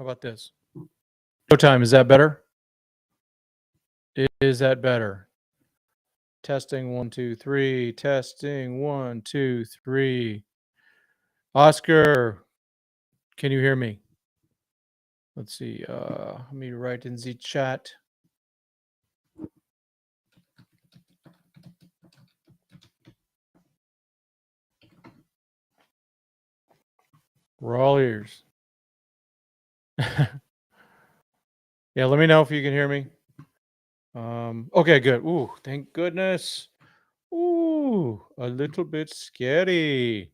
How about this? Showtime, is that better? Is that better? Testing 1, 2, 3. Testing 1, 2, 3. Oscar, can you hear me? Let's see. Let me write in the chat. We're all ears. Yeah, let me know if you can hear me. Okay, good. Ooh, thank goodness. Ooh, a little bit scary.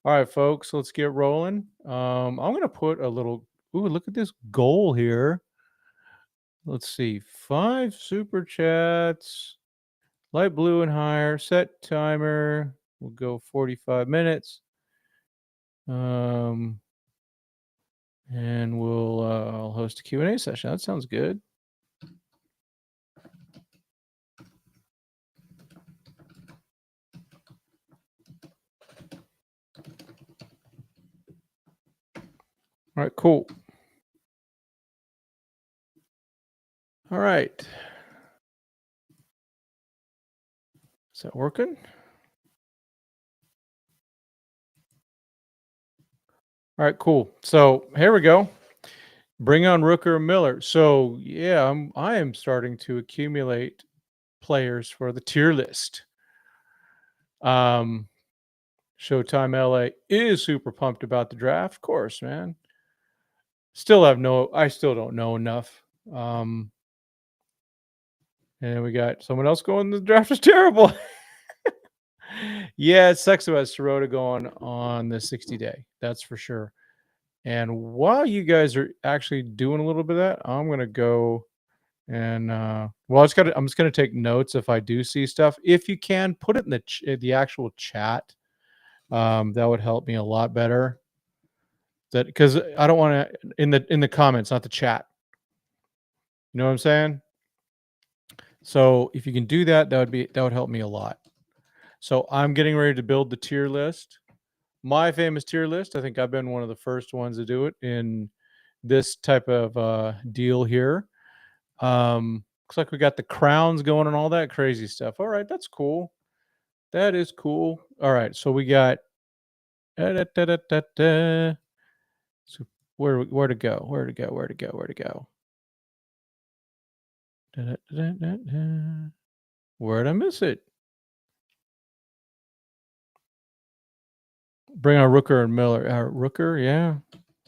All right, folks, let's get rolling. I'm gonna put a little. Ooh, look at this goal here. Let's see, 5 super chats, light blue and higher. Set timer. We'll go 45 minutes. And we'll I'll host a Q&A session. That sounds good. All right, cool. All right. Is that working? All right, cool. So here we go. Bring on Rooker and Miller. So yeah, I am starting to accumulate players for the tier list. Showtime LA is super pumped about the draft, of course, man. I still don't know enough. And we got someone else going. The draft is terrible. Yeah, it sucks about Sirota going on the 60-day. That's for sure. And while you guys are actually doing a little bit of that, I'm gonna go and I'm just gonna take notes if I do see stuff. If you can put it in the actual chat, that would help me a lot better. That because I don't want to in the comments, not the chat. You know what I'm saying? So if you can do that, that would help me a lot. So I'm getting ready to build the tier list. My famous tier list. I think I've been one of the first ones to do it in this type of deal here. Looks like we got the crowns going and all that crazy stuff. All right, that's cool. That is cool. All right, so we got so where to go? Where to go? Where to go? Where to go? Where'd I miss it? Bring on Rooker and Miller. Rooker, yeah.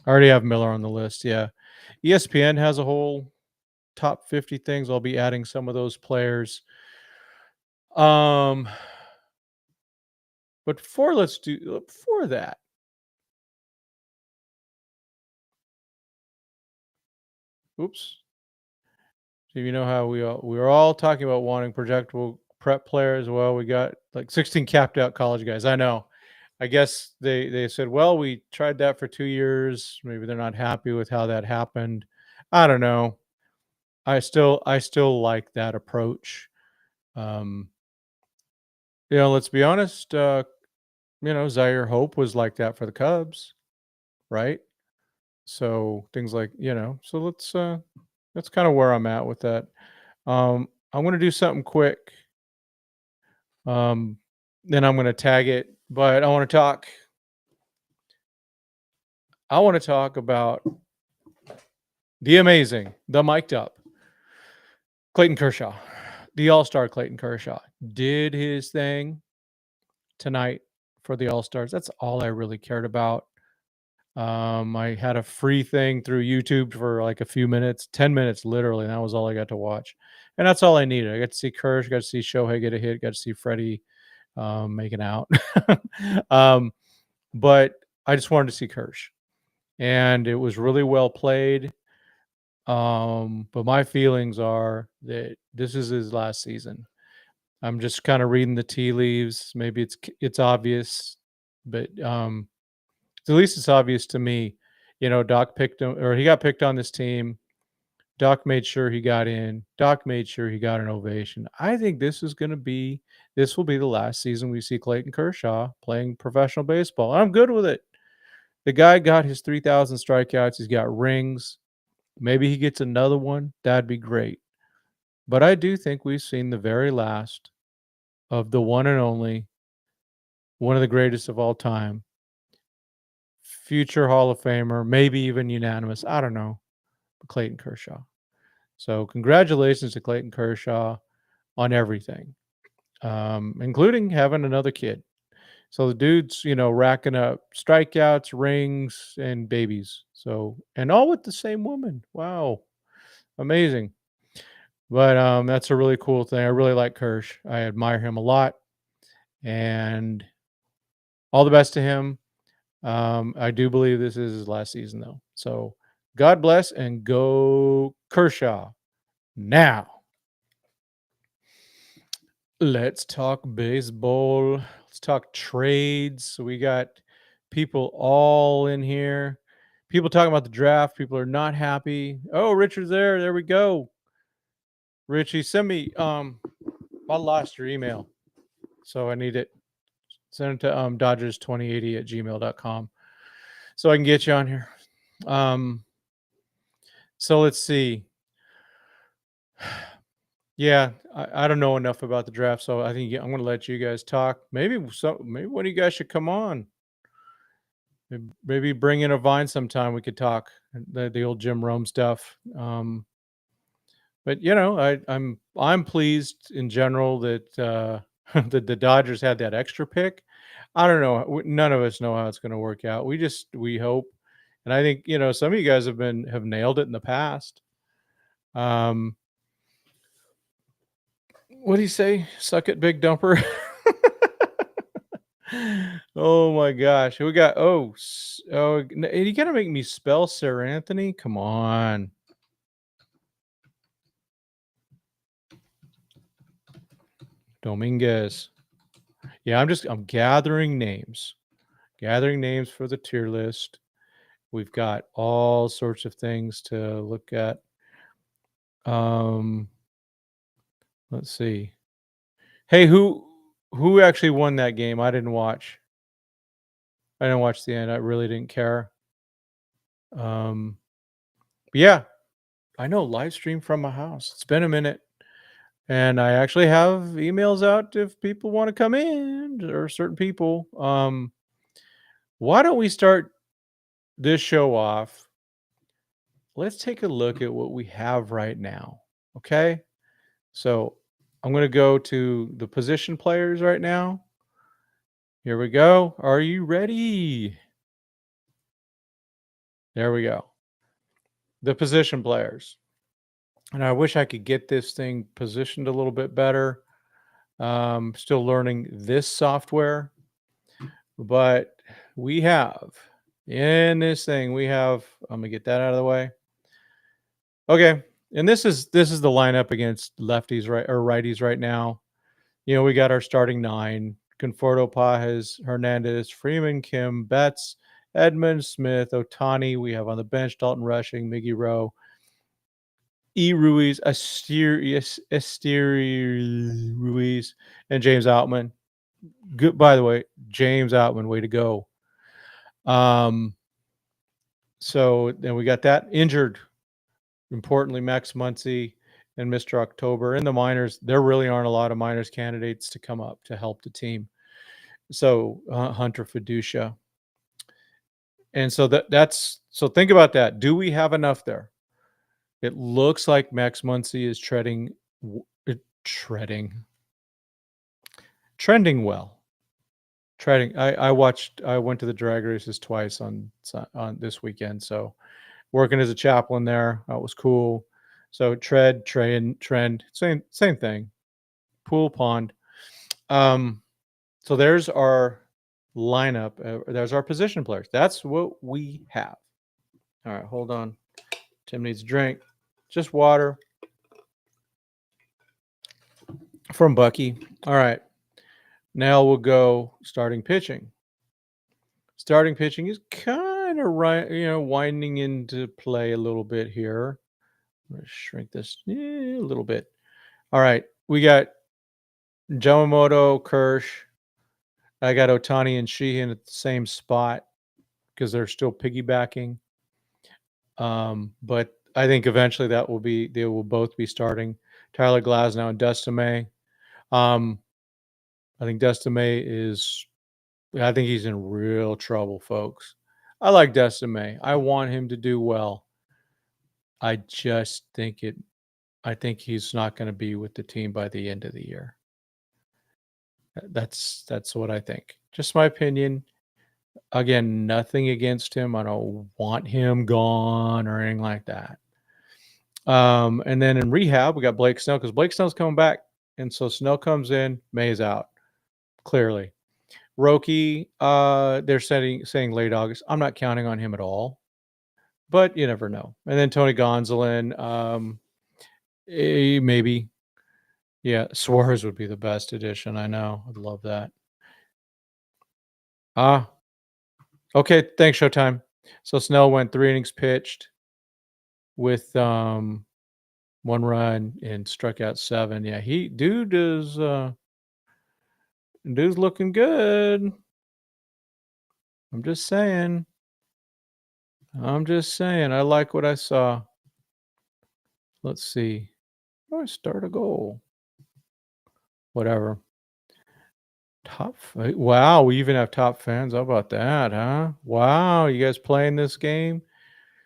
I already have Miller on the list. Yeah. ESPN has a whole top 50 things. I'll be adding some of those players. But before that. Oops. So you know how we were all talking about wanting projectable prep players. Well, we got like 16 capped out college guys. I know. I guess they said, well, we tried that for 2 years. Maybe they're not happy with how that happened. I don't know. I still like that approach. Let's be honest. Zaire Hope was like that for the Cubs, right? So things like so that's kind of where I'm at with that. I'm going to do something quick. Then I'm going to tag it, but I want to talk about the mic'd up Clayton Kershaw, the All-Star Clayton Kershaw did his thing tonight for the All-Stars. That's all I really cared about. I had a free thing through YouTube for like a few minutes, 10 minutes literally, and that was all I got to watch. And that's all I needed. I got to see Kersh, got to see Shohei get a hit, got to see Freddie making out. But I just wanted to see Kersh. And it was really well played. But my feelings are that this is his last season. I'm just kind of reading the tea leaves. Maybe it's obvious, but at least it's obvious to me. Doc picked him, or he got picked on this team. Doc made sure he got in. Doc made sure he got an ovation. I think this will be the last season we see Clayton Kershaw playing professional baseball. I'm good with it. The guy got his 3,000 strikeouts. He's got rings. Maybe he gets another one. That'd be great. But I do think we've seen the very last of the one and only, one of the greatest of all time, future Hall of Famer, maybe even unanimous. I don't know. Clayton Kershaw. So congratulations to Clayton Kershaw on everything, including having another kid. So the dude's, racking up strikeouts, rings, and babies. So, and all with the same woman. Wow. Amazing. But that's a really cool thing. I really like Kersh. I admire him a lot. And all the best to him. I do believe this is his last season, though. So God bless and go Kershaw. Now, let's talk baseball. Let's talk trades. So we got people all in here. People talking about the draft. People are not happy. Oh, Richard's there. There we go. Richie, send me I lost your email. So I need it. Send it to Dodgers2080@gmail.com so I can get you on here. So let's see. Yeah, I don't know enough about the draft, so I think I'm going to let you guys talk. Maybe one of you guys should come on. Maybe bring in a Vine sometime. We could talk the old Jim Rome stuff. But I'm pleased in general that that the Dodgers had that extra pick. I don't know. None of us know how it's going to work out. We hope, and I think some of you guys have nailed it in the past. What do you say? Suck it, big dumper. Oh my gosh, we got you gotta make me spell Sir Anthony. Come on. Dominguez. Yeah, I'm gathering names. Gathering names for the tier list. We've got all sorts of things to look at. Let's see. Hey, who actually won that game? I didn't watch. I didn't watch the end. I really didn't care. But yeah, I know live stream from my house. It's been a minute. And I actually have emails out if people want to come in or certain people. Why don't we start this show off? Let's take a look at what we have right now. Okay. So I'm going to go to the position players right now. Here we go. Are you ready? There we go. The position players. And I wish I could get this thing positioned a little bit better. Still learning this software. But we have in this thing, I'm going to get that out of the way. Okay. And this is the lineup against lefties or righties right now. We got our starting 9: Conforto, Pajes, Hernandez, Freeman, Kim, Betts, Edmund, Smith, Ohtani. We have on the bench Dalton Rushing, Miggy Rowe, Ruiz, Esteri Ruiz, and James Outman. Good, by the way, James Outman, way to go. So then we got that injured. Importantly, Max Muncy and Mr. October. In the minors, there really aren't a lot of minors candidates to come up to help the team. So Hunter Fiducia. And so so think about that. Do we have enough there? It looks like Max Muncy is trending well. I went to the drag races twice on this weekend. So working as a chaplain there, that was cool. So trend, same thing. Pool, pond. So there's our lineup. There's our position players. That's what we have. All right, hold on. Tim needs a drink. Just water from Bucky. All right. Now we'll go starting pitching. Starting pitching is kind of winding into play a little bit here. I'm going to shrink this a little bit. All right. We got Yamamoto, Kersh. I got Ohtani and Sheehan at the same spot. because they're still piggybacking. But I think eventually they will both be starting. Tyler Glasnow and Dustin May. I think Dustin May I think he's in real trouble, folks. I like Dustin May. I want him to do well. I just think he's not going to be with the team by the end of the year. That's what I think. Just my opinion. Again, nothing against him. I don't want him gone or anything like that. And then in rehab, we got Blake Snell because Blake Snell's coming back. And so Snell comes in, May's out. Clearly. Roki, they're saying late August. I'm not counting on him at all. But you never know. And then Tony Gonsolin, maybe. Yeah, Suarez would be the best addition. I know. I'd love that. Okay. Thanks, Showtime. So Snell went 3 innings pitched with 1 run and struck out 7. Yeah, dude's looking good. I'm just saying. I like what I saw. Let's see. Oh, I start a goal. Whatever. Wow, we even have top fans. How about that, huh? Wow, you guys playing this game?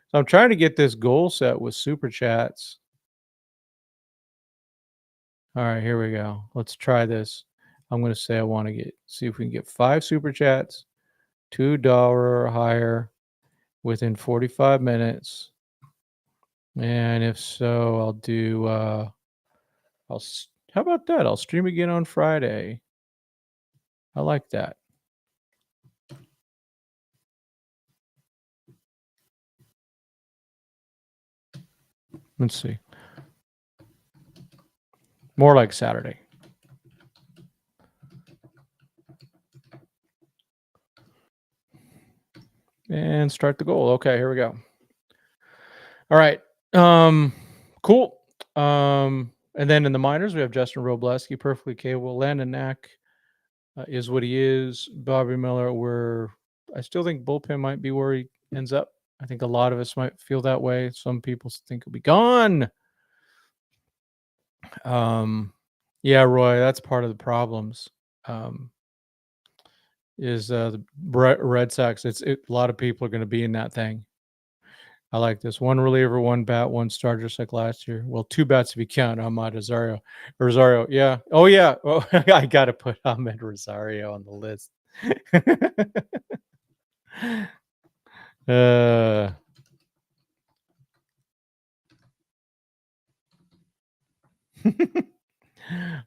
So I'm trying to get this goal set with super chats. All right, here we go. Let's try this. I'm going to say I want to see if we can get 5 super chats, $2 or higher within 45 minutes. And if so, I'll do how about that? I'll stream again on Friday. I like that. Let's see. More like Saturday. And start the goal. Okay, here we go. All right. Cool. And then in the minors, we have Justin Robleski, perfectly capable. Landon Knack is what he is. Bobby Miller, I still think bullpen might be where he ends up. I think a lot of us might feel that way. Some people think he'll be gone. Yeah, Roy, that's part of the problems. Is the Red Sox? A lot of people are going to be in that thing. I like this. 1 reliever, 1 bat, 1 starter, just like last year. Well, 2 bats if you count Ahmed Rosario. Yeah. Oh, yeah. Oh, I got to put Ahmed Rosario on the list.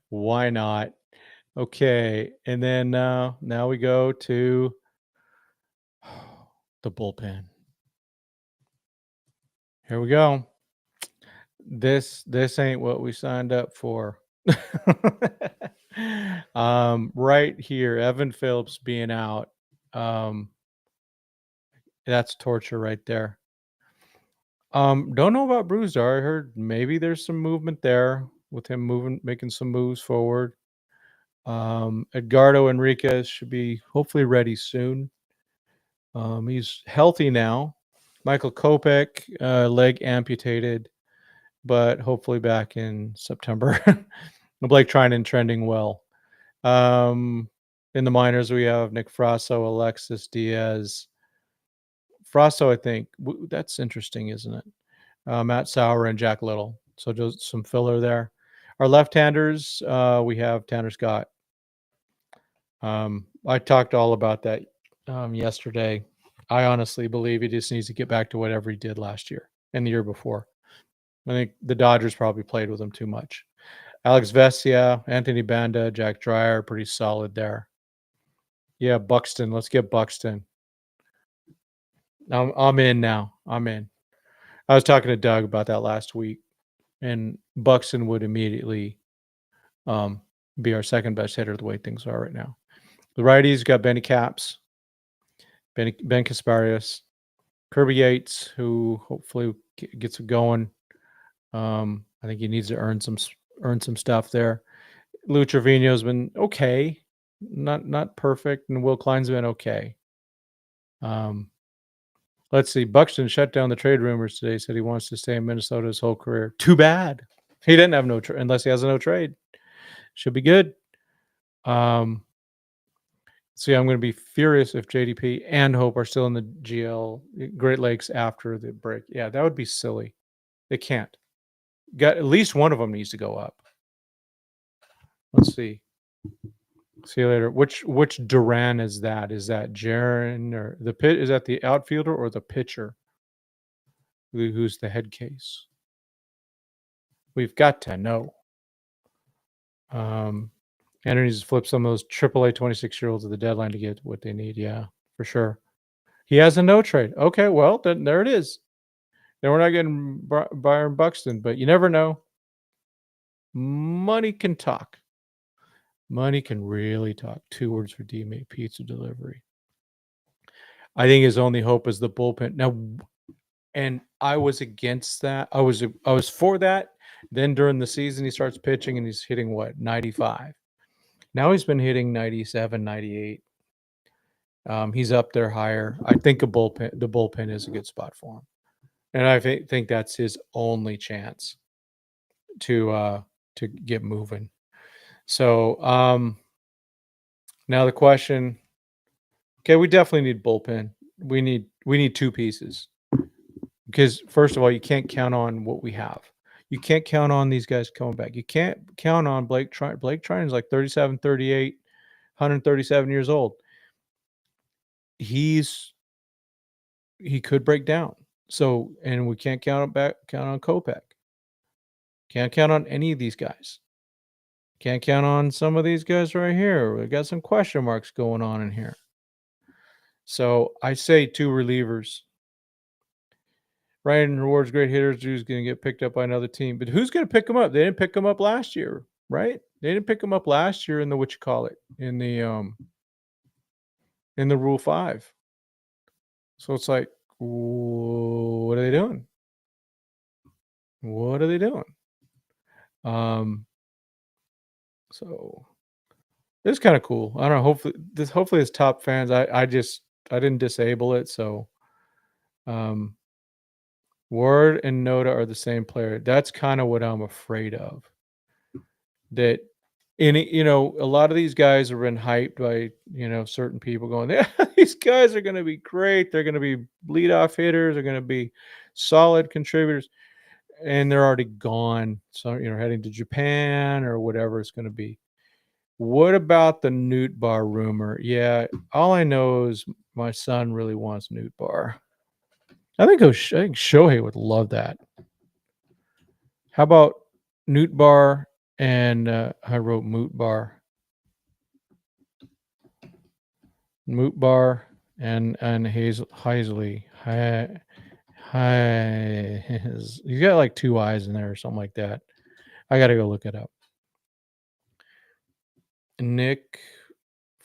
Why not? Okay. And then now we go to the bullpen. Here we go. This ain't what we signed up for. Right here, Evan Phillips being out. That's torture right there. Don't know about Brusdar. I heard maybe there's some movement there with him making some moves forward. Edgardo Enriquez should be hopefully ready soon. He's healthy now. Michael Kopech, leg amputated, but hopefully back in September. Blake Trinan trending well. In the minors, we have Nick Frasso, Alexis Diaz. Frasso, I think that's interesting, isn't it? Matt Sauer and Jack Little. So just some filler there. Our left-handers, we have Tanner Scott. I talked all about that yesterday. I honestly believe he just needs to get back to whatever he did last year and the year before. I think the Dodgers probably played with him too much. Alex Vesia, Anthony Banda, Jack Dreyer, pretty solid there. Yeah, Buxton. Let's get Buxton. I'm in now. I'm in. I was talking to Doug about that last week, and Buxton would immediately be our second best hitter the way things are right now. The righties got Benny Caps, Ben Kasparius, Kirby Yates, who hopefully gets it going. I think he needs to earn some stuff there. Lou Trevino's been okay, not perfect, and Will Klein's been okay. Let's see. Buxton shut down the trade rumors today. Said he wants to stay in Minnesota his whole career. Too bad. He didn't have no trade unless he has a no trade. Should be good. See, I'm going to be furious if JDP and Hope are still in the GL Great Lakes after the break. Yeah, that would be silly. They can't. Got at least one of them needs to go up. Let's see. See you later. Which Duran is that? Is that Jaron or the pit? Is that the outfielder or the pitcher? Who's the head case? We've got to know. Andrew needs to flip some of those AAA 26-year-olds at the deadline to get what they need. Yeah, for sure. He has a no trade. Okay, well, then there it is. Then we're not getting Byron Buxton, but you never know. Money can talk. Money can really talk. 2 words for D-Mate, pizza delivery. I think his only hope is the bullpen. Now, and I was against that. I was for that. Then during the season, he starts pitching and he's hitting what, 95. Now he's been hitting 97, 98. He's up there higher. I think the bullpen is a good spot for him. And I think that's his only chance to get moving. So now the question, okay, we definitely need bullpen. We need 2 pieces. Because first of all, you can't count on what we have. You can't count on these guys coming back. You can't count on Blake Trinan. Blake Trinan is like 37, 38, 137 years old. He could break down. So, and we can't count on Kopech. Can't count on any of these guys. Can't count on some of these guys right here. We've got some question marks going on in here. So I say 2 relievers. Ryan rewards great hitters who's going to get picked up by another team. But who's going to pick them up? They didn't pick them up last year, right? They didn't pick them up last year in the in the Rule 5. So it's like, what are they doing? What are they doing? So it's kind of cool. I don't know. Hopefully it's top fans. I didn't disable it, so Ward and Noda are the same player. That's kind of what I'm afraid of. That a lot of these guys have been hyped by, certain people going, yeah, these guys are going to be great. They're going to be leadoff hitters. They're going to be solid contributors. And they're already gone. So, heading to Japan or whatever it's going to be. What about the Newt Bar rumor? Yeah, all I know is my son really wants Newt Bar. I think Shohei would love that. How about Newt Bar and I wrote Moot Bar. Moot Bar and Heisley. He's got like 2 eyes in there or something like that. I got to go look it up. Nick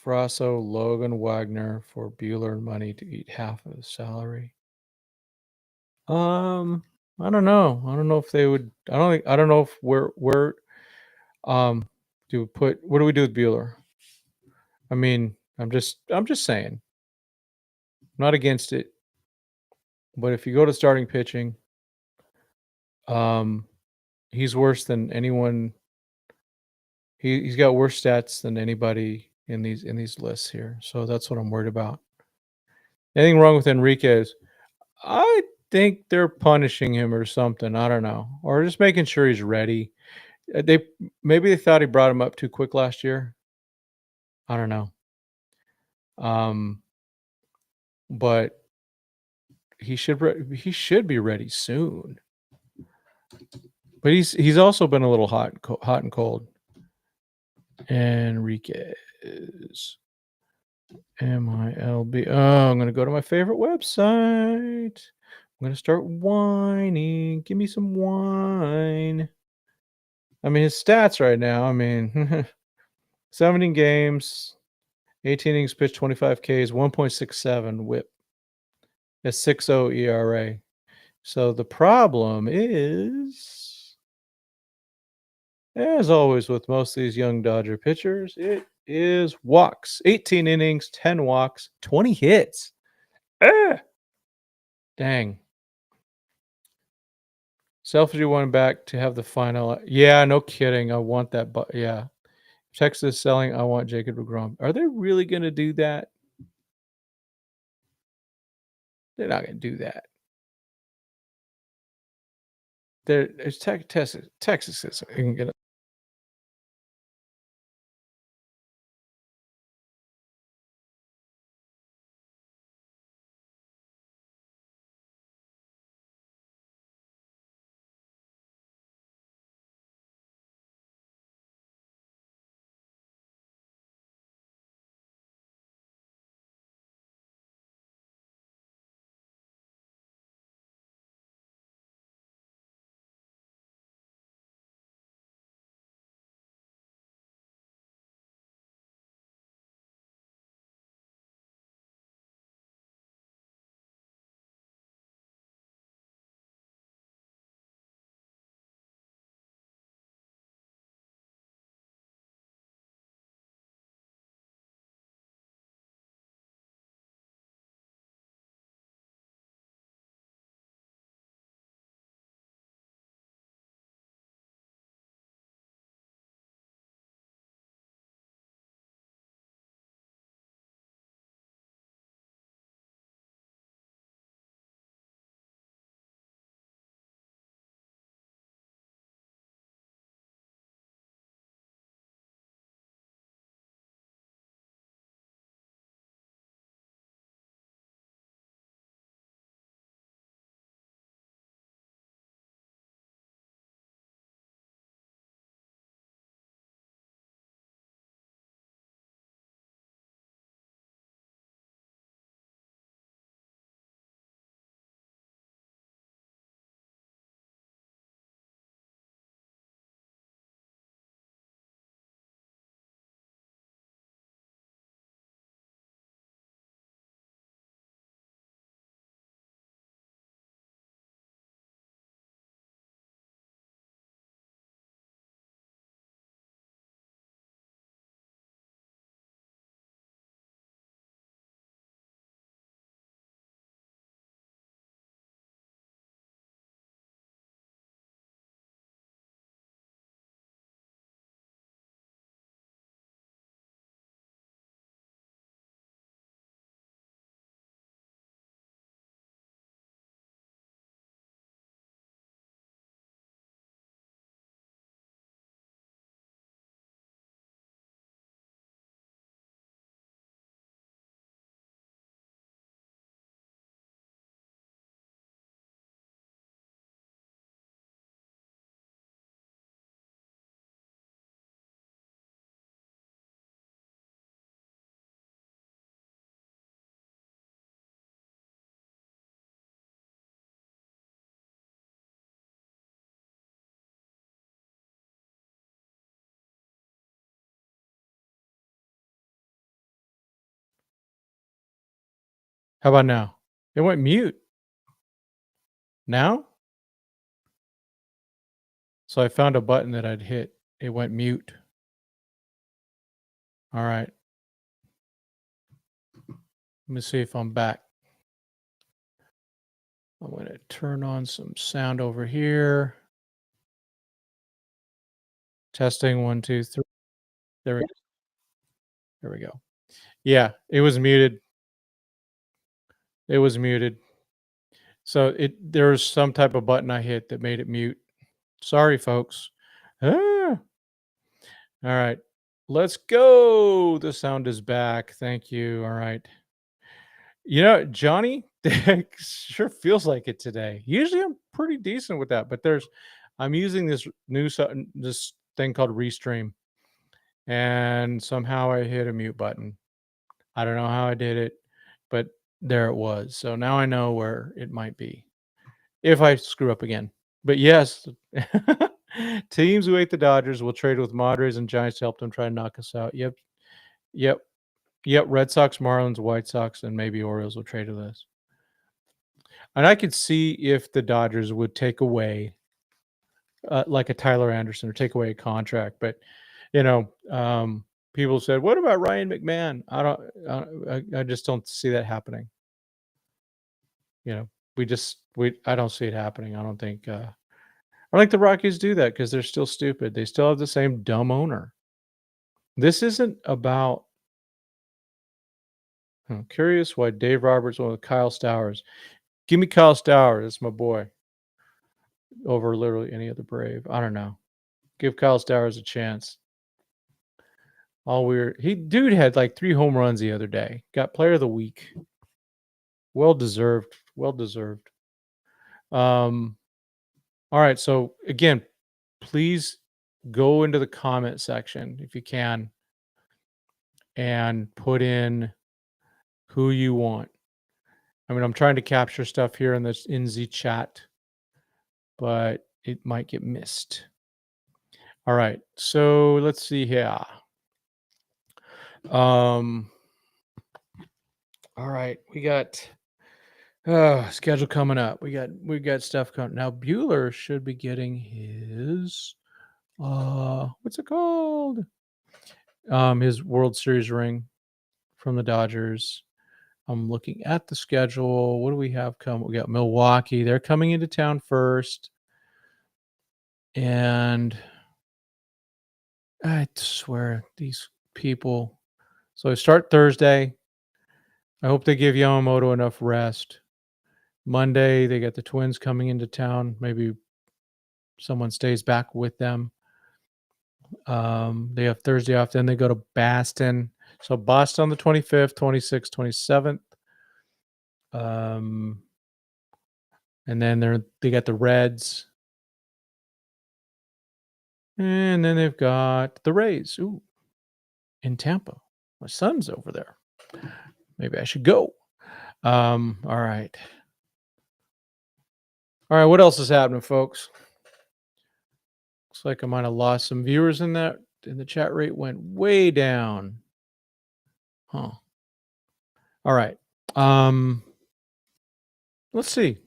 Frasso, Logan Wagner for Bueller money to eat half of his salary. I don't know. I don't know if they would. I don't know if we're what do we do with Bueller? I mean, I'm just saying. I'm not against it. But if you go to starting pitching, he's worse than anyone. He's got worse stats than anybody in these lists here. So that's what I'm worried about. Anything wrong with Enriquez? I think they're punishing him or something. I don't know. Or just making sure he's ready. Maybe they thought he brought him up too quick last year. I don't know. But he should be ready soon. But he's also been a little hot and cold. Enriquez. MILB. Oh, I'm gonna go to my favorite website. I'm gonna start whining. Give me some wine. I mean, his stats right now. I mean, 17 games, 18 innings pitched, 25 Ks, 1.67 WHIP, a 6.0 ERA. So the problem is, as always with most of these young Dodger pitchers, it is walks. 18 innings, 10 walks, 20 hits. Dang. Selfie one back to have the final. Yeah, no kidding. I want that. But yeah, Texas selling. I want Jacob deGrom. Are they really going to do that? They're not going to do that. It's Texas. Texas isn't going to. How about now? It went mute. Now? So I found a button that I'd hit. It went mute. All right. Let me see if I'm back. I'm going to turn on some sound over here. Testing 1, 2, 3. There we go. There we go. Yeah, it was muted. It was muted. So there was some type of button I hit that made it mute. Sorry, folks. Ah. All right. Let's go. The sound is back. Thank you. All right. Johnny, sure feels like it today. Usually I'm pretty decent with that, but I'm using this this thing called Restream, and somehow I hit a mute button. I don't know how I did it, but there it was. So now I know where it might be if I screw up again. But yes, teams who hate the Dodgers will trade with Padres and Giants to help them try to knock us out. Yep, yep, yep. Red Sox, Marlins, White Sox, and maybe Orioles will trade with us. And I could see if the Dodgers would take away, like a Tyler Anderson, or take away a contract. But people said, "What about Ryan McMahon?" I just don't see that happening. I don't see it happening. I don't think the Rockies do that because they're still stupid. They still have the same dumb owner. This isn't about. I'm curious why Dave Roberts went with Kyle Stowers. Give me Kyle Stowers. It's my boy. Over literally any other Brave. I don't know. Give Kyle Stowers a chance. All weird. Dude had like 3 home runs the other day. Got player of the week. Well deserved. Well deserved. All right. So again, please go into the comment section if you can and put in who you want. I mean, I'm trying to capture stuff here in the chat, but it might get missed. All right. So let's see here. All right. We got schedule coming up. We got stuff coming. Now Bueller should be getting his what's it called? His World Series ring from the Dodgers. I'm looking at the schedule. What do we have coming? We got Milwaukee. They're coming into town first. And I swear, these people. So I start Thursday. I hope they give Yamamoto enough rest. Monday, they got the Twins coming into town. Maybe someone stays back with them. They have Thursday off. Then they go to Boston. So Boston on the 25th, 26th, 27th. And then they got the Reds. And then they've got the Rays. Ooh, in Tampa. My son's over there. Maybe I should go. All right. All right, what else is happening, folks? Looks like I might have lost some viewers in that. And the chat rate went way down. Huh. All right. Let's see.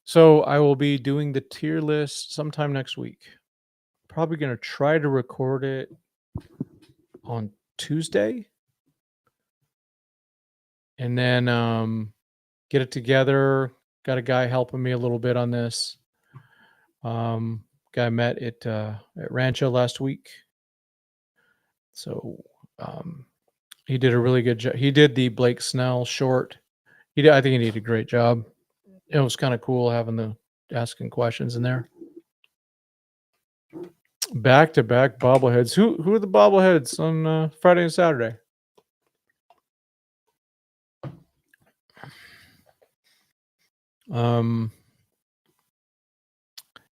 So I will be doing the tier list sometime next week. Probably going to try to record it on Tuesday. And then get it together. Got a guy helping me a little bit on this. Guy I met at Rancho last week. So he did a really good job. He did the Blake Snell short. I think he did a great job. It was kind of cool having the asking questions in there. Back-to-back bobbleheads. Who are the bobbleheads on Friday and Saturday?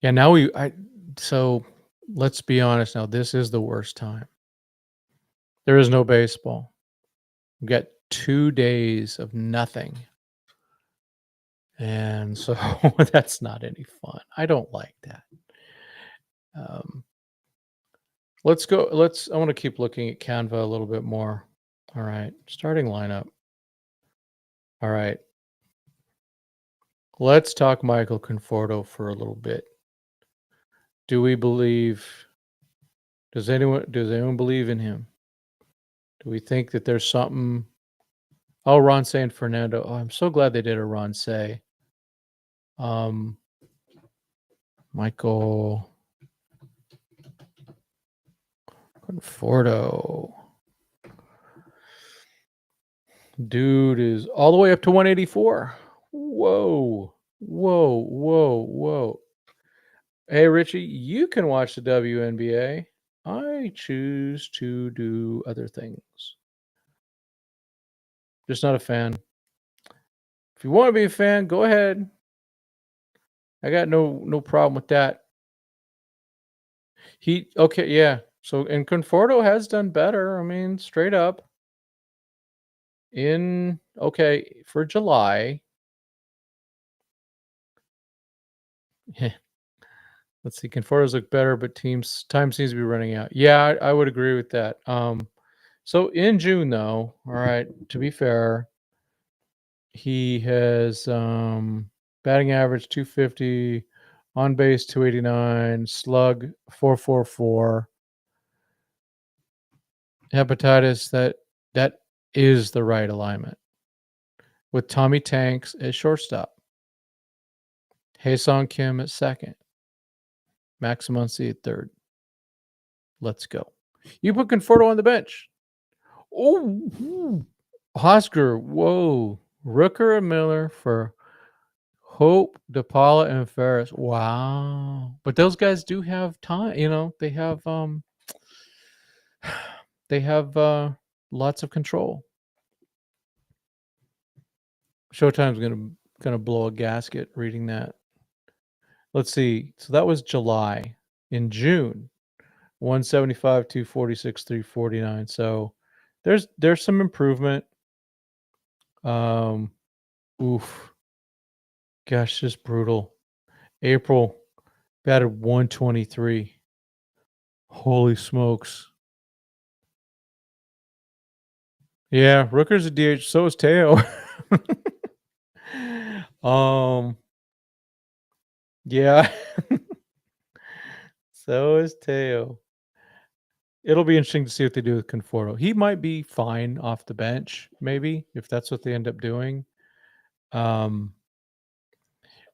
Yeah, now so let's be honest now. This is the worst time. There is no baseball. We got 2 days of nothing. And so that's not any fun. I don't like that. Let's go. I want to keep looking at Canva a little bit more. All right. Starting lineup. All right. Let's talk Michael Conforto for a little bit. Does anyone believe in him? Do we think that there's something? Oh, Ron Say and Fernando. Oh, I'm so glad they did a Ron Say. Michael Conforto. Dude is all the way up to 184. Whoa. Hey, Richie, you can watch the WNBA. I choose to do other things. Just not a fan. If you want to be a fan, go ahead. I got no problem with that. Okay, yeah. So, and Conforto has done better. I mean, straight up. For July. Let's see. Conforto's look better, but time seems to be running out. Yeah, I would agree with that. So in June, though, all right, to be fair, he has batting average 250, on base 289, slug 444. Hepatitis, that is the right alignment with Tommy Tanks as shortstop. Hae-Sung Kim at second. Max Muncy at third. Let's go. You put Conforto on the bench. Oh, Oscar. Whoa. Rooker and Miller for Hope, DePaula, and Ferris. Wow. But those guys do have time. They have lots of control. Showtime's gonna blow a gasket reading that. Let's see. So that was July. In June, 175, 246, 349. So there's some improvement. Oof. Gosh, just brutal. April batted 123. Holy smokes. Yeah, Rooker's a DH. So is Teo. Yeah. So is Teo. It'll be interesting to see what they do with Conforto. He might be fine off the bench, maybe, if that's what they end up doing.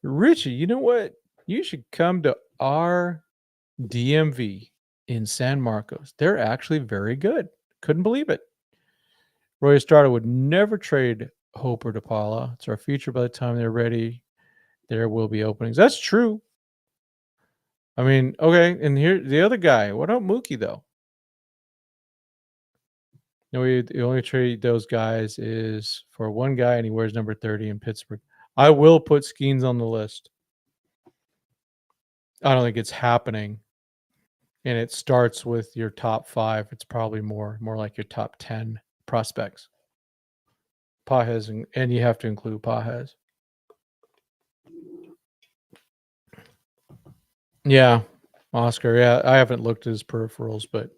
Richie, you know what? You should come to our DMV in San Marcos. They're actually very good. Couldn't believe it. Roy Estrada would never trade Hope or DePaula. It's our future. By the time they're ready, there will be openings. That's true. I mean, okay. And here, the other guy. What about Mookie, though? No, the only trade those guys is for one guy, and he wears number 30 in Pittsburgh. I will put Skeens on the list. I don't think it's happening. And it starts with your top 5. It's probably more like your top 10 prospects. Pages, and you have to include Pages. Yeah, Oscar. Yeah, I haven't looked at his peripherals, but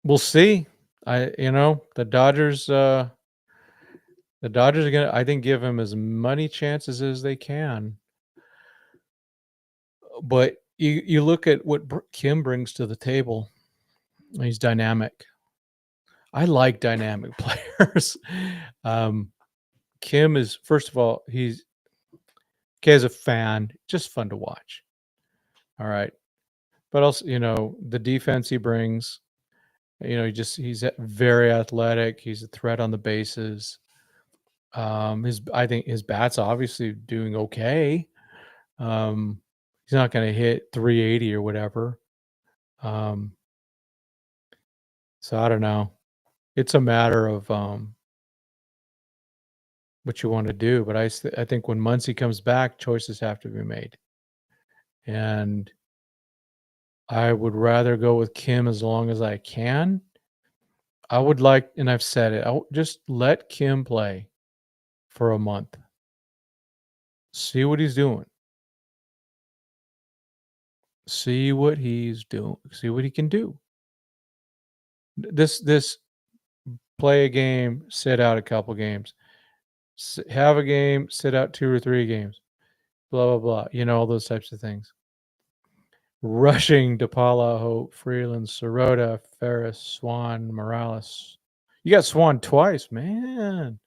we'll see. The Dodgers. The Dodgers are gonna, I think, give him as many chances as they can. But you look at what Kim brings to the table. He's dynamic. I like dynamic players. Kim is, first of all, he's as a fan, just fun to watch. All right. But also, the defense he brings, he's very athletic. He's a threat on the bases. I think his bat's obviously doing okay. He's not going to hit 380 or whatever. So I don't know. It's a matter of what you want to do. But I think when Muncy comes back, choices have to be made. And I would rather go with Kim as long as I can. I would like, and I've said it, just let Kim play for a month. See what he's doing. See what he's doing. See what he can do. This play a game, sit out a couple games. Have a game, sit out 2 or 3 games. Blah, blah, blah. All those types of things. Rushing DePaula, Hope, Freeland, Sirota, Ferris, Swan, Morales. You got Swan twice, man.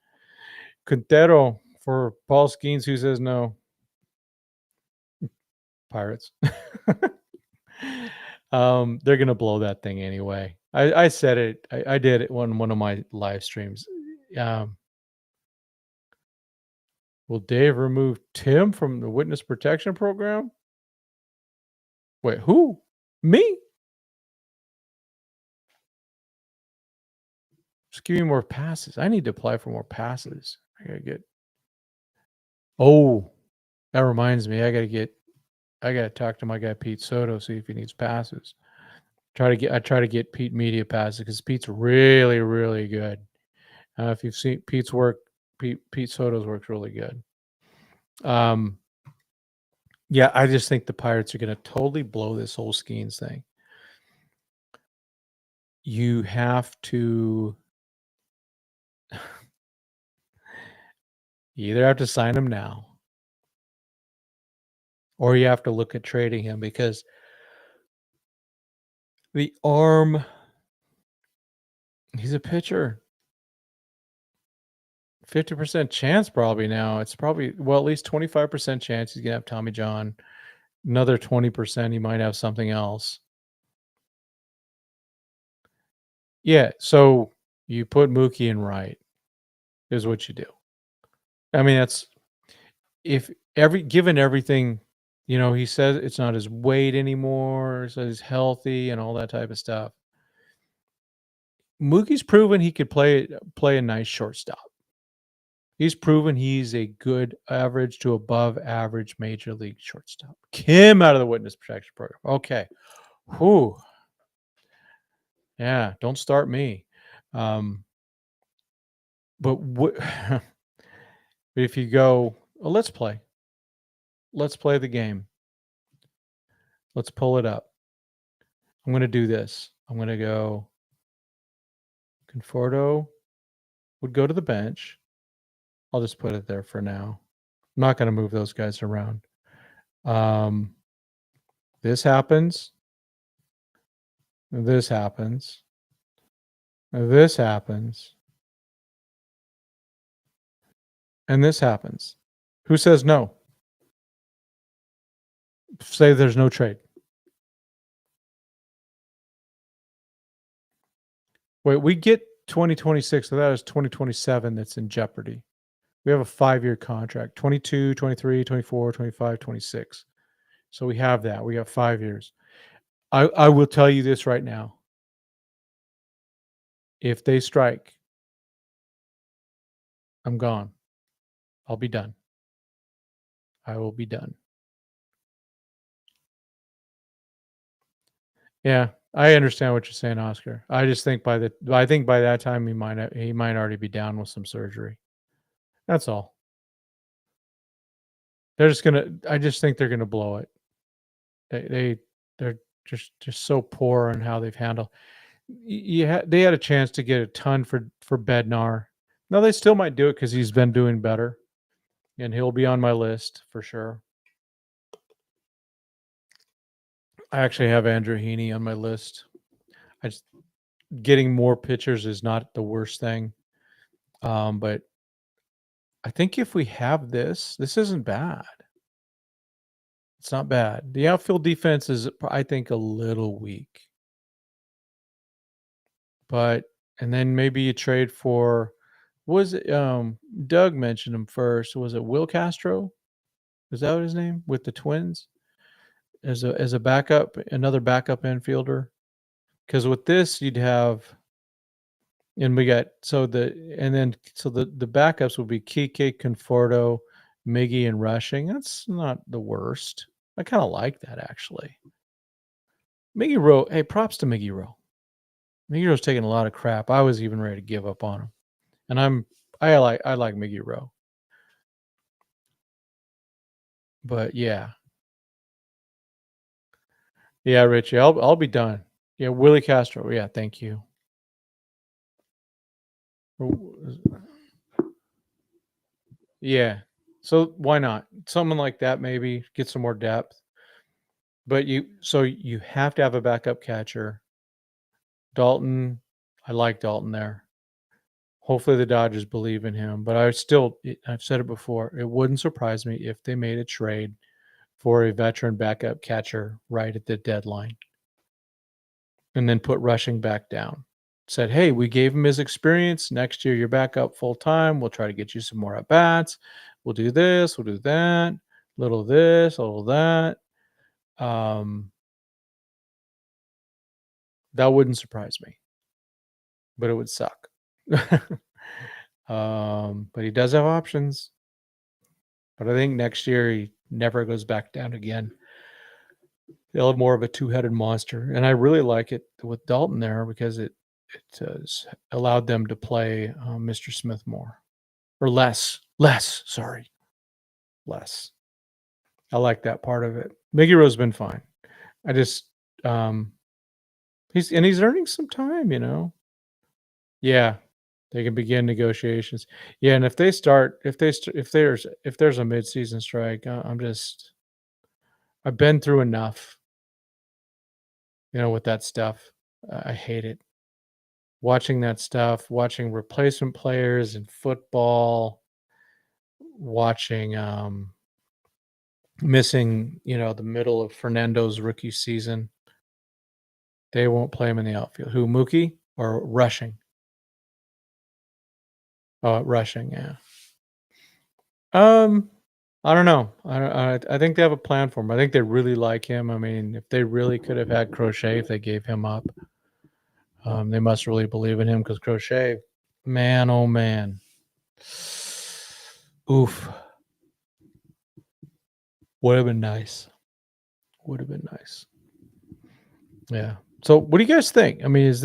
Quintero for Paul Skeens, who says no. Pirates. They're gonna blow that thing anyway. I said it. I did it on one of my live streams. Will Dave remove Tim from the witness protection program? Wait, who? Me? Just give me more passes. I need to apply for more passes. I gotta get. Oh, that reminds me. I gotta talk to my guy Pete Soto, see if he needs passes. I try to get Pete media passes because Pete's really, really good. If you've seen Pete's work, Pete Soto's work's really good. Yeah, I just think the Pirates are going to totally blow this whole Skeens thing. You have to you either have to sign him now or you have to look at trading him because the arm, he's a pitcher. 50% chance probably now. It's probably, well, at least 25% chance he's gonna have Tommy John. Another 20% he might have something else. Yeah, so you put Mookie in right is what you do. I mean, that's if given everything, he says it's not his weight anymore, so he's healthy and all that type of stuff. Mookie's proven he could play a nice shortstop. He's proven he's a good average to above average major league shortstop. Kim out of the witness protection program. Okay. Whew. Yeah, don't start me. But what if you go, well, let's play. Let's play the game. Let's pull it up. I'm going to do this. I'm going to go Conforto would go to the bench. I'll just put it there for now. I'm not going to move those guys around. This happens. This happens. This happens. And this happens. Who says no? Say there's no trade. Wait, we get 2026, so that is 2027 that's in jeopardy. We have a 5-year contract, 22, 23, 24, 25, 26. So we have that. We got 5 years. I will tell you this right now. If they strike, I'm gone. I'll be done. I will be done. Yeah, I understand what you're saying, Oscar. I just think by that time he might already be down with some surgery. That's all. I just think they're gonna blow it. They're just so poor on how they've handled. They had a chance to get a ton for Bednar. No, they still might do it because he's been doing better, and he'll be on my list for sure. I actually have Andrew Heaney on my list. Getting more pitchers is not the worst thing, but I think if we have this isn't bad. It's not bad. The outfield defense is, I think, a little weak. But and then maybe you trade for, was it Doug mentioned him first. Was it Will Castro? Is that his name with the Twins? As a backup, another backup infielder. Because with this you'd have, and we got the backups would be Kike, Conforto, Miggy, and Rushing. That's not the worst. I kind of like that actually. Miggy Rowe, hey, props to Miggy Rowe. Miggy Rowe's taking a lot of crap. I was even ready to give up on him, and I like Miggy Rowe. But yeah, Richie, I'll be done. Yeah, Willie Castro. Yeah, thank you. Yeah, so why not someone like that? Maybe get some more depth. But you have to have a backup catcher. Dalton, I like Dalton there. Hopefully the Dodgers believe in him. But I've said it before, it wouldn't surprise me if they made a trade for a veteran backup catcher right at the deadline and then put Rushing back down. Said, hey, we gave him his experience. Next year, you're back up full time. We'll try to get you some more at bats. We'll do this. We'll do that. Little this, little that. That wouldn't surprise me, but it would suck. But he does have options. But I think next year he never goes back down again. They'll have more of a two-headed monster, and I really like it with Dalton there because it has allowed them to play Mr. Smith more or less. Sorry, less. I like that part of it. Miggy Rowe's been fine. I just he's earning some time, Yeah, they can begin negotiations. Yeah, and if there's a mid-season strike, I've been through enough, with that stuff. I hate it. watching that stuff, watching replacement players in football, watching missing, the middle of Fernando's rookie season. They won't play him in the outfield. Who, Mookie or rushing? Oh, rushing, yeah. I don't know. I think they have a plan for him. I think they really like him. I mean, if they really could have had Crochet, if they gave him up, they must really believe in him because Crochet, man, oh man, oof, would have been nice. Would have been nice. Yeah. So, what do you guys think? I mean, does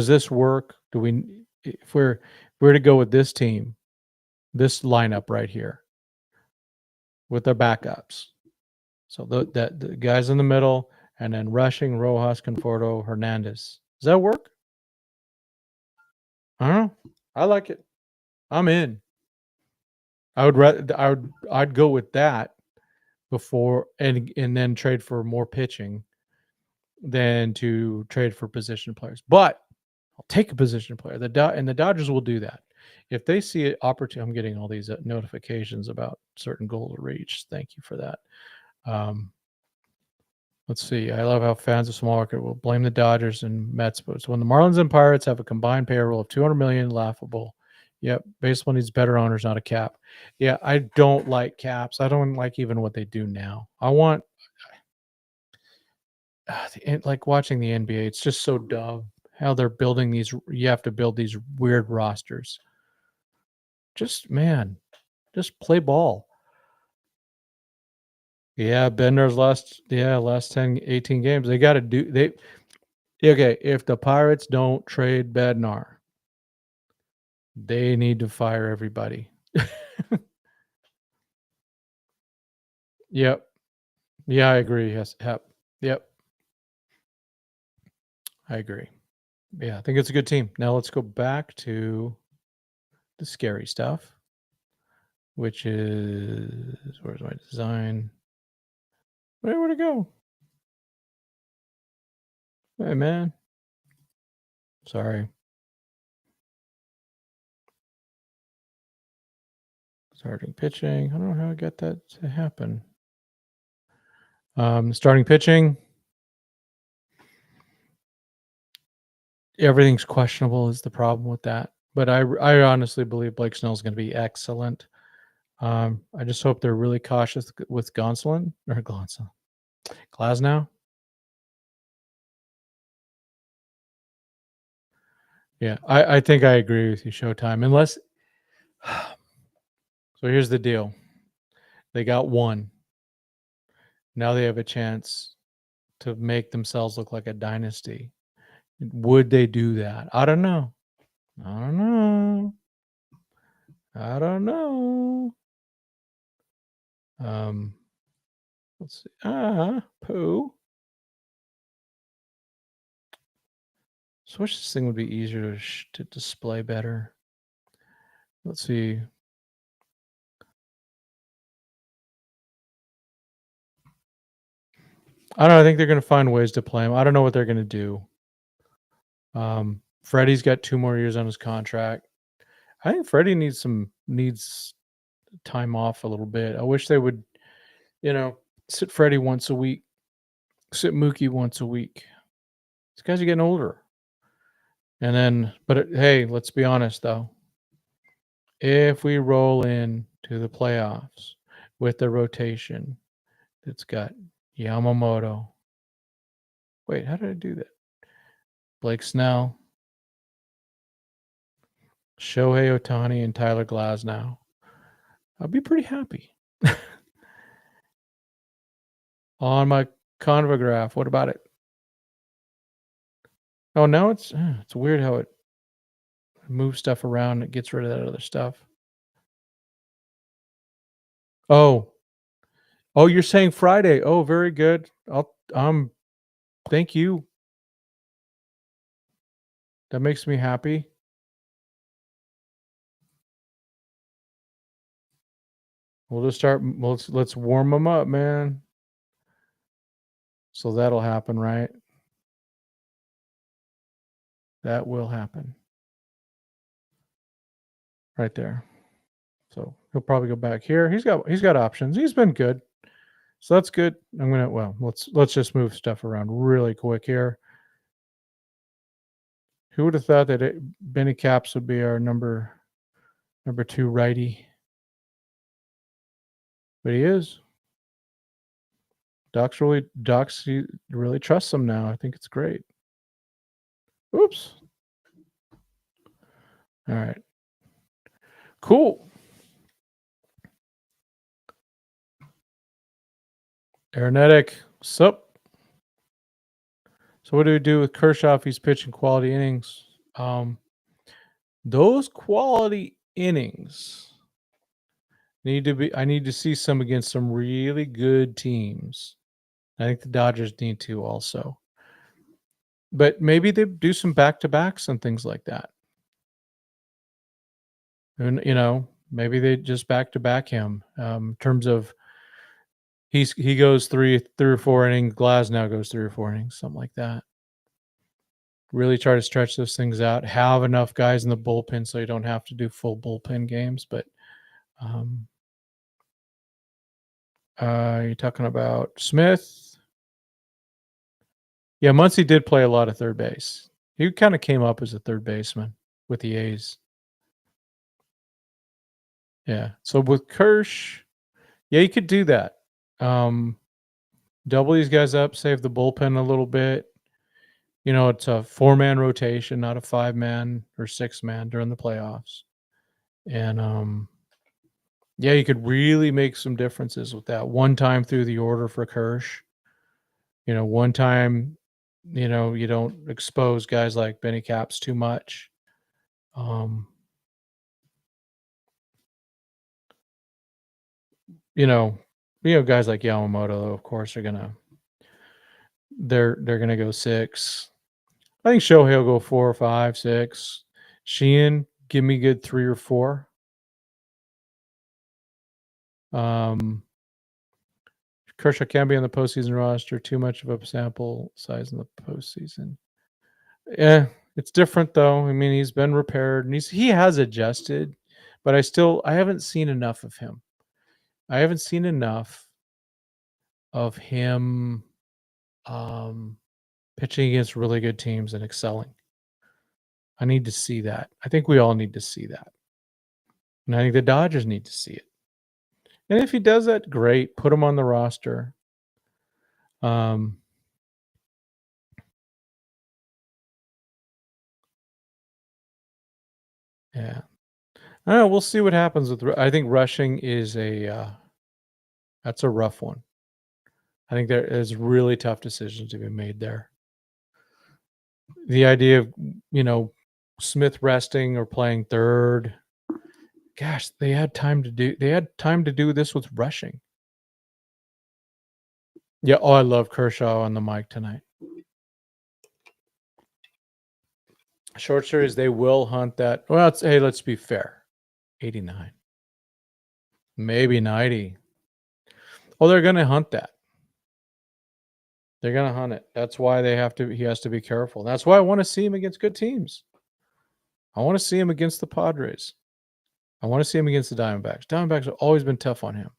this work? If we're to go with this team, this lineup right here with their backups? So the guys in the middle, and then rushing Rojas, Conforto, Hernandez. Does that work? I don't know. I like it. I'm in. I'd go with that before and then trade for more pitching than to trade for position players. But I'll take a position player. The Dodgers will do that. If they see an opportunity, I'm getting all these notifications about certain goals reached. Thank you for that. Let's see. I love how fans of small market will blame the Dodgers and Mets. But when the Marlins and Pirates have a combined payroll of 200 million, laughable. Yep, baseball needs better owners, not a cap. Yeah, I don't like caps. I don't like even what they do now. I want like watching the NBA. It's just so dumb how they're building these. You have to build these weird rosters. Just play ball. Yeah, Bender's last 10, 18 games. They got to do okay, if the Pirates don't trade Bednar, they need to fire everybody. Yep. Yeah, I agree. Yes. Yep. I agree. Yeah, I think it's a good team. Now let's go back to the scary stuff, which is where's my design? Where'd it go? Hey, man. Sorry. Starting pitching. I don't know how I got that to happen. Starting pitching. Everything's questionable is the problem with that. But I honestly believe Blake Snell's going to be excellent. I just hope they're really cautious with Glasnow. Yeah, I think I agree with you, Showtime. Unless, so here's the deal: they got one. Now they have a chance to make themselves look like a dynasty. Would they do that? I don't know. I don't know. I don't know. Let's see. Pooh. So wish this thing would be easier to display better. Let's see. I don't know. I think they're going to find ways to play him. I don't know what they're going to do. Freddie's got 2 more years on his contract. I think Freddie needs time off a little bit. I wish they would, sit Freddie once a week, sit Mookie once a week. These guys are getting older. And then, hey, let's be honest though. If we roll in to the playoffs with the rotation that's got Yamamoto. Wait, how did I do that? Blake Snell, Shohei Ohtani, and Tyler Glasnow. I'll be pretty happy. On my Convograph, what about it? Oh, now it's weird how it moves stuff around. It gets rid of that other stuff. Oh, you're saying Friday. Oh, very good. Thank you. That makes me happy. We'll just start. Let's warm them up, man. So that'll happen, right? That will happen. Right there. So he'll probably go back here. He's got options. He's been good. So that's good. Let's just move stuff around really quick here. Who would have thought that Benny Caps would be our number 2 righty? But he is. Docs really trusts him now. I think it's great. Oops. All right. Cool. Aeronetic. Sup. So what do we do with Kershaw if he's pitching quality innings? Those quality innings I need to see some against some really good teams. I think the Dodgers need to also. But maybe they do some back-to-backs and things like that. And maybe they just back-to-back him. In terms of he goes three or four innings, Glasnow goes 3 or 4 innings, something like that. Really try to stretch those things out. Have enough guys in the bullpen so you don't have to do full bullpen games. But you're talking about Smith. Yeah, Muncy did play a lot of third base. He kind of came up as a third baseman with the A's. Yeah. So with Kirsch, yeah, you could do that. Double these guys up, save the bullpen a little bit. It's a 4-man rotation, not a 5-man or 6-man during the playoffs. And yeah, you could really make some differences with that. One time through the order for Kirsch. One time, you don't expose guys like Benny Caps too much. Guys like Yamamoto, of course, they're gonna go 6. I think Shohei will go 4 or 5, 6. Sheehan, give me good 3 or 4. Kershaw can be on the postseason roster. Too much of a sample size in the postseason. Yeah, it's different though. I mean, he's been repaired and he has adjusted, but I haven't seen enough of him. I haven't seen enough of him pitching against really good teams and excelling. I need to see that. I think we all need to see that. And I think the Dodgers need to see it. And if he does that, great. Put him on the roster. Yeah. I don't know. We'll see what happens with. I think rushing is that's a rough one. I think there is really tough decisions to be made there. The idea of Smith resting or playing third. Gosh, they had time to do this with rushing. Yeah. Oh, I love Kershaw on the mic tonight. Short series, they will hunt that. Well, hey, let's be fair. 89. Maybe 90. Oh, they're going to hunt that. They're going to hunt it. That's why he has to be careful. That's why I want to see him against good teams. I want to see him against the Padres. I want to see him against the Diamondbacks. Diamondbacks have always been tough on him.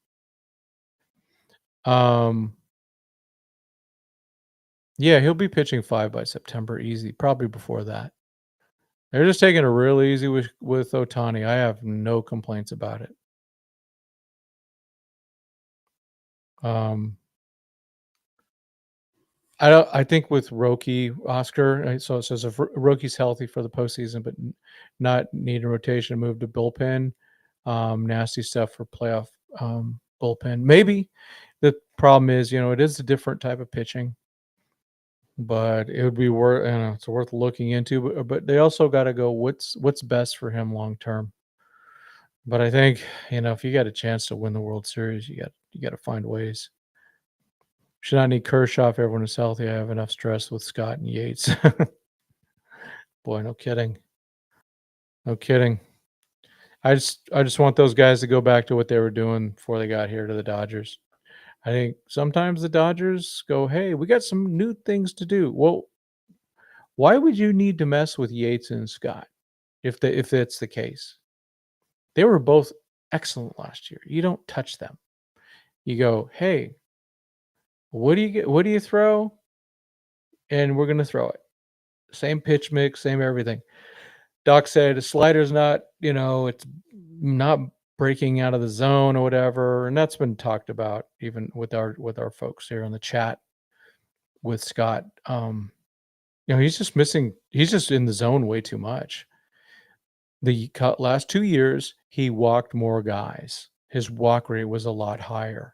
Yeah, he'll be pitching 5 by September easy, probably before that. They're just taking it real easy with Ohtani. I have no complaints about it. I think with Roki, Oscar, so it says if Roki's healthy for the postseason, but not needing rotation, move to bullpen. Nasty stuff for playoff bullpen. Maybe the problem is, it is a different type of pitching, but it would be it's worth looking into. But they also got to go what's best for him long term. But I think if you got a chance to win the World Series, you got to find ways. Should not need Kershaw if everyone is healthy. I have enough stress with Scott and Yates. Boy, no kidding. No kidding. I just want those guys to go back to what they were doing before they got here to the Dodgers. I think sometimes the Dodgers go, hey, we got some new things to do. Well, Why would you need to mess with Yates and Scott if that's the case? They were both excellent last year. You don't touch them. You go, hey, what do you get? What do you throw? And we're gonna throw it. Same pitch mix, same everything. Doc said a slider's not, it's not breaking out of the zone or whatever, and that's been talked about even with our folks here on the chat with Scott. He's just missing. He's just in the zone way too much. The last 2 years, he walked more guys. His walk rate was a lot higher.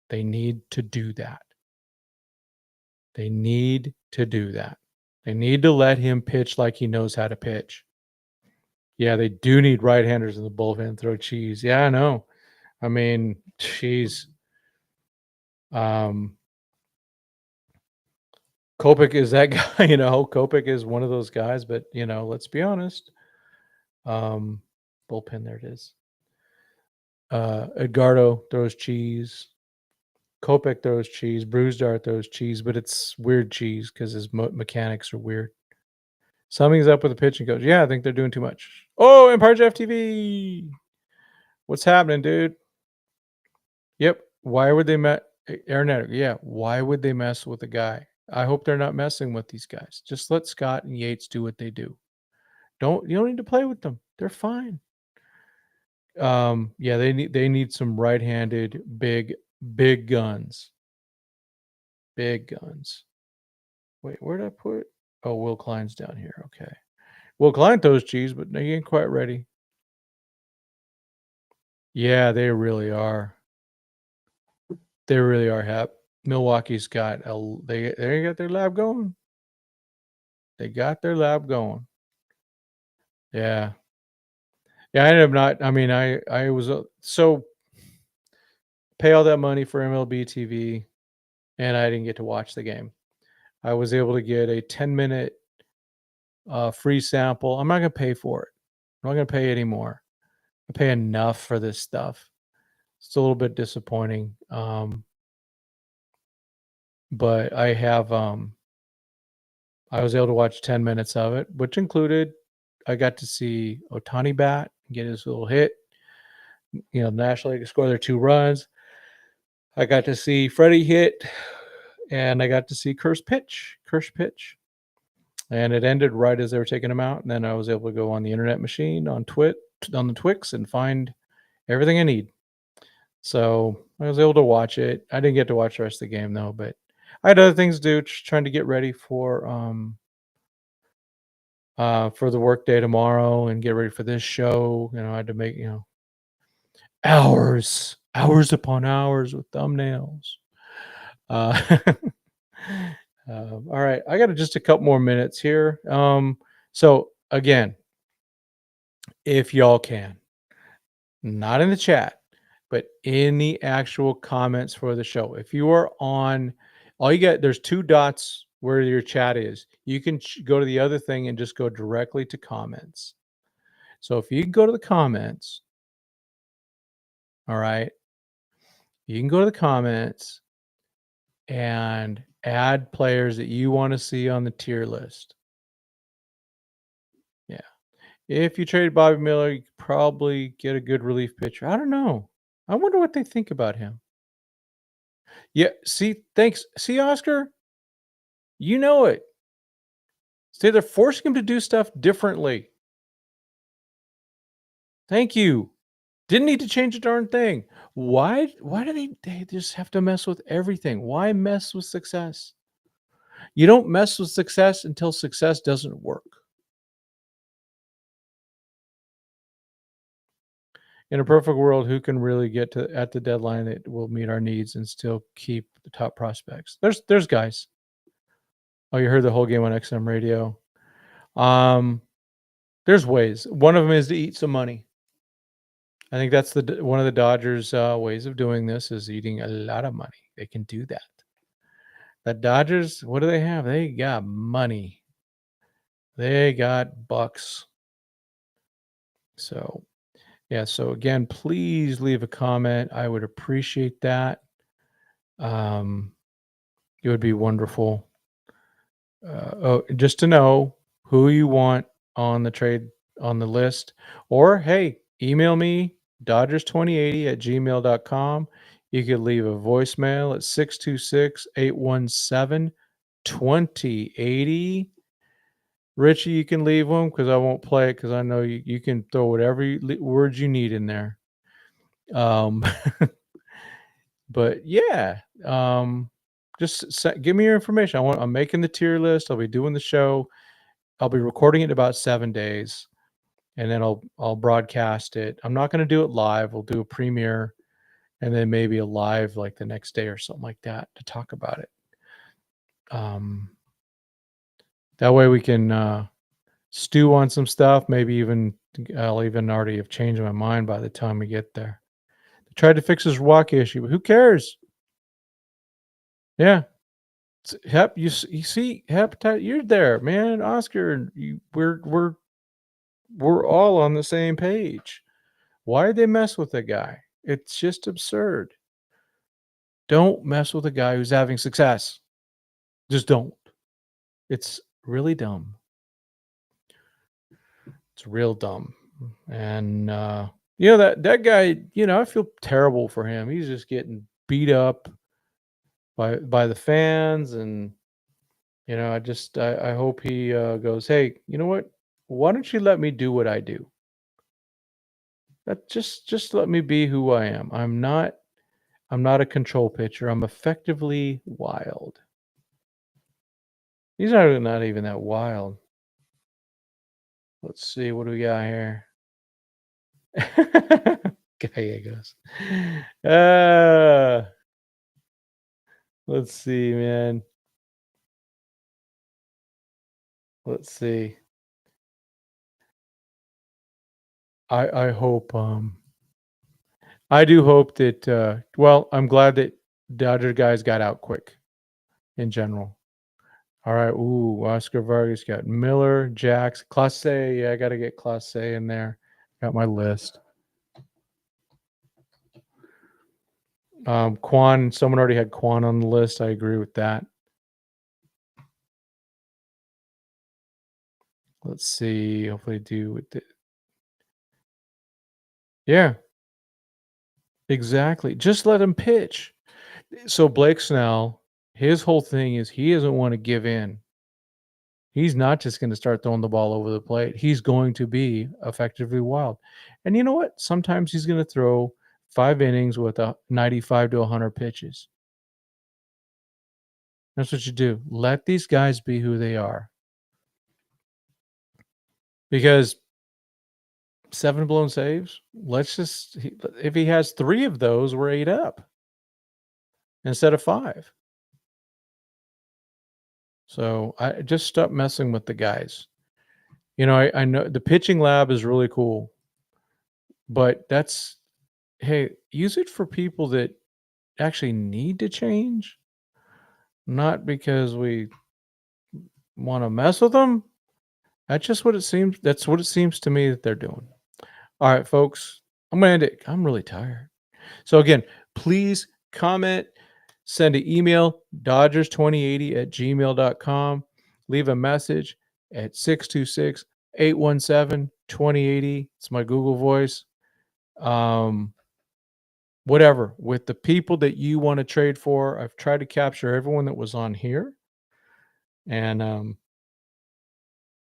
They need to do that. They need to do that. They need to let him pitch like he knows how to pitch. Yeah, they do need right-handers in the bullpen throw cheese. Yeah, I know. I mean, cheese. Kopech is that guy, Kopech is one of those guys, but let's be honest. Bullpen, there it is. Edgardo throws cheese. Kopech throws cheese. Bruzdar throws cheese, but it's weird cheese because his mechanics are weird. Something's up with the pitching coach. Yeah, I think they're doing too much. Oh, Empire Jeff TV. What's happening, dude? Yep. Why would they Aaron? Yeah. Why would they mess with a guy? I hope they're not messing with these guys. Just let Scott and Yates do what they do. You don't need to play with them. They're fine. Yeah, they need some right-handed big guns. Big guns. Wait, where did I put? Oh, Will Klein's down here. Okay. Will Klein throws cheese, but he ain't quite ready. Yeah, they really are. They really are, Hap. Milwaukee's got they got their lab going. They got their lab going. Yeah. Yeah, I ended up not. I mean, I was so pay all that money for MLB TV, and I didn't get to watch the game. I was able to get a 10-minute free sample. I'm not going to pay for it. I'm not going to pay anymore. I pay enough for this stuff. It's a little bit disappointing. But I have I was able to watch 10 minutes of it, which included I got to see Ohtani bat, get his little hit. National League score their 2 runs. I got to see Freddie hit, and I got to see Kirsch pitch. And it ended right as they were taking him out. And then I was able to go on the internet machine on the Twix and find everything I need. So I was able to watch it. I didn't get to watch the rest of the game though, but I had other things to do, just trying to get ready for the work day tomorrow and get ready for this show. I had to make, hours upon hours with thumbnails. All right, I got just a couple more minutes here. So again, if y'all can, not in the chat, but in the actual comments for the show, if you are on, there's 2 dots where your chat is. You can go to the other thing and just go directly to comments. So if you go to the comments, all right, you can go to the comments and add players that you want to see on the tier list. Yeah. If you trade Bobby Miller, you could probably get a good relief pitcher. I don't know. I wonder what they think about him. Yeah. See, thanks. See, Oscar, you know it. See, they're forcing him to do stuff differently. Thank you. Didn't need to change a darn thing. Why do they just have to mess with everything? Why mess with success? You don't mess with success until success doesn't work. In a perfect world, who can really get at the deadline that will meet our needs and still keep the top prospects? There's guys. Oh, you heard the whole game on XM radio. There's ways. One of them is to eat some money. I think that's one of the Dodgers' ways of doing this is eating a lot of money. They can do that. The Dodgers, what do they have? They got money. They got bucks. So, yeah. So again, please leave a comment. I would appreciate that. It would be wonderful. just to know who you want on the list, or hey, email me dodgers2080@gmail.com. You could leave a voicemail at 626-817-2080. Richie, you can leave them because I won't play it because I know you can throw whatever words you need in there. Um, but yeah, just give me your information. I'm making the tier list. I'll be doing the show. I'll be recording it in about 7 days, and then I'll broadcast it. I'm not going to do it live. We'll do a premiere, and then maybe a live like the next day or something like that to talk about it. That way we can stew on some stuff. Maybe even I'll even already have changed my mind by the time we get there. They tried to fix his walk issue, but who cares? Yeah. You see, hepatitis. You're there, man. Oscar, we're all on the same page. Why did they mess with the guy? It's just absurd. Don't mess with a guy who's having success. Just don't. It's really dumb. It's real dumb. And that guy, I feel terrible for him. He's just getting beat up by the fans, and I hope he goes, hey, you know what? Why don't you let me do what I do? That just let me be who I am. I'm not a control pitcher. I'm effectively wild. He's not even that wild. Let's see, what do we got here? Gallegos. Let's see, man. Let's see. I hope I do hope that I'm glad that Dodger guys got out quick in general. All right. Ooh, Oscar Vargas got Miller, Jax, Clase. Yeah, I got to get Clase in there. Got my list. Quan, someone already had Quan on the list. I agree with that. Let's see. Hopefully, do with it. Yeah, exactly. Just let him pitch. So Blake Snell, his whole thing is he doesn't want to give in. He's not just going to start throwing the ball over the plate. He's going to be effectively wild. And you know what? Sometimes he's going to throw 5 innings with 95 to 100 pitches. That's what you do. Let these guys be who they are. Because 7 blown saves, if he has 3 of those, we're 8 up instead of 5. So I just stop messing with the guys. I know the pitching lab is really cool, but hey, use it for people that actually need to change, not because we want to mess with them. That's just what it seems. That's what it seems to me that they're doing. All right, folks, I'm going to end it. I'm really tired. So again, please comment, send an email, dodgers2080@gmail.com. Leave a message at 626-817-2080. It's my Google voice. Whatever, with the people that you want to trade for. I've tried to capture everyone that was on here. And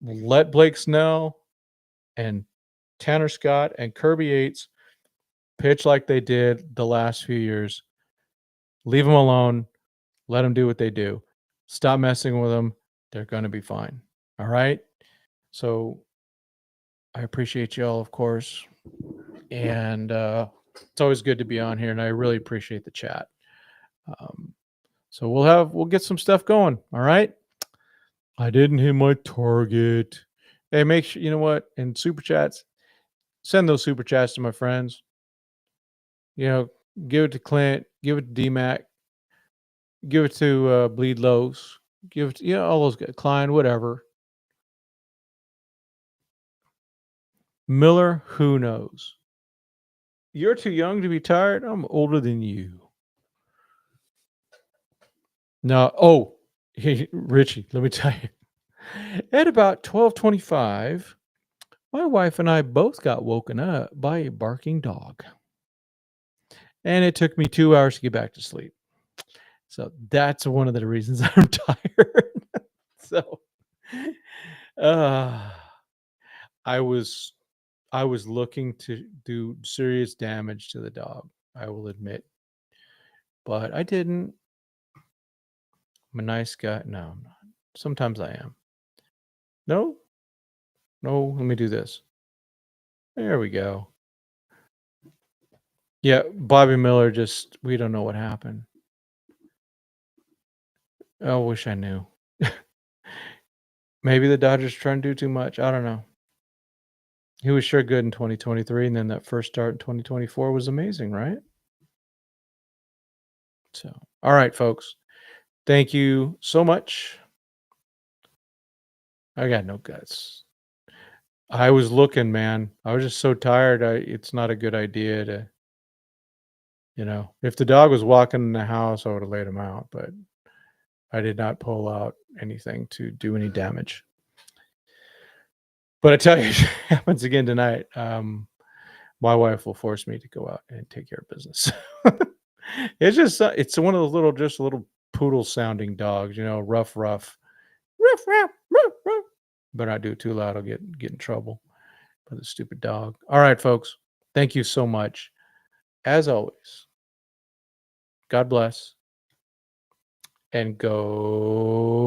let Blake Snell and Tanner Scott and Kirby Yates pitch like they did the last few years. Leave them alone. Let them do what they do. Stop messing with them. They're going to be fine. All right. So I appreciate you all, of course. And it's always good to be on here. And I really appreciate the chat. So we'll get some stuff going. All right. I didn't hit my target. Hey, make sure, you know what? In super chats, send those super chats to my friends. Give it to Clint, give it to DMAC, give it to Bleed Lows, give it to, all those guys, Klein, whatever. Miller, who knows? You're too young to be tired. I'm older than you. No. Oh, Richie, let me tell you. At about 12:25, my wife and I both got woken up by a barking dog. And it took me 2 hours to get back to sleep. So that's one of the reasons I'm tired. So, uh, I was I was looking to do serious damage to the dog, I will admit. But I didn't. I'm a nice guy. No, I'm not. Sometimes I am. No? No, let me do this. There we go. Yeah, Bobby Miller just we don't know what happened. I wish I knew. Maybe the Dodgers trying to do too much. I don't know. He was sure good in 2023, and then that first start in 2024 was amazing, right? So, all right, folks. Thank you so much. I got no guts. I was looking, man. I was just so tired. It's not a good idea to, if the dog was walking in the house, I would have laid him out, but I did not pull out anything to do any damage. But I tell you, it happens again tonight. My wife will force me to go out and take care of business. It's just it's one of those just little poodle sounding dogs, rough, ruff, ruff, ruff, ruff, ruff. Better not do it too loud. I'll get in trouble for the stupid dog. All right, folks. Thank you so much. As always, God bless and go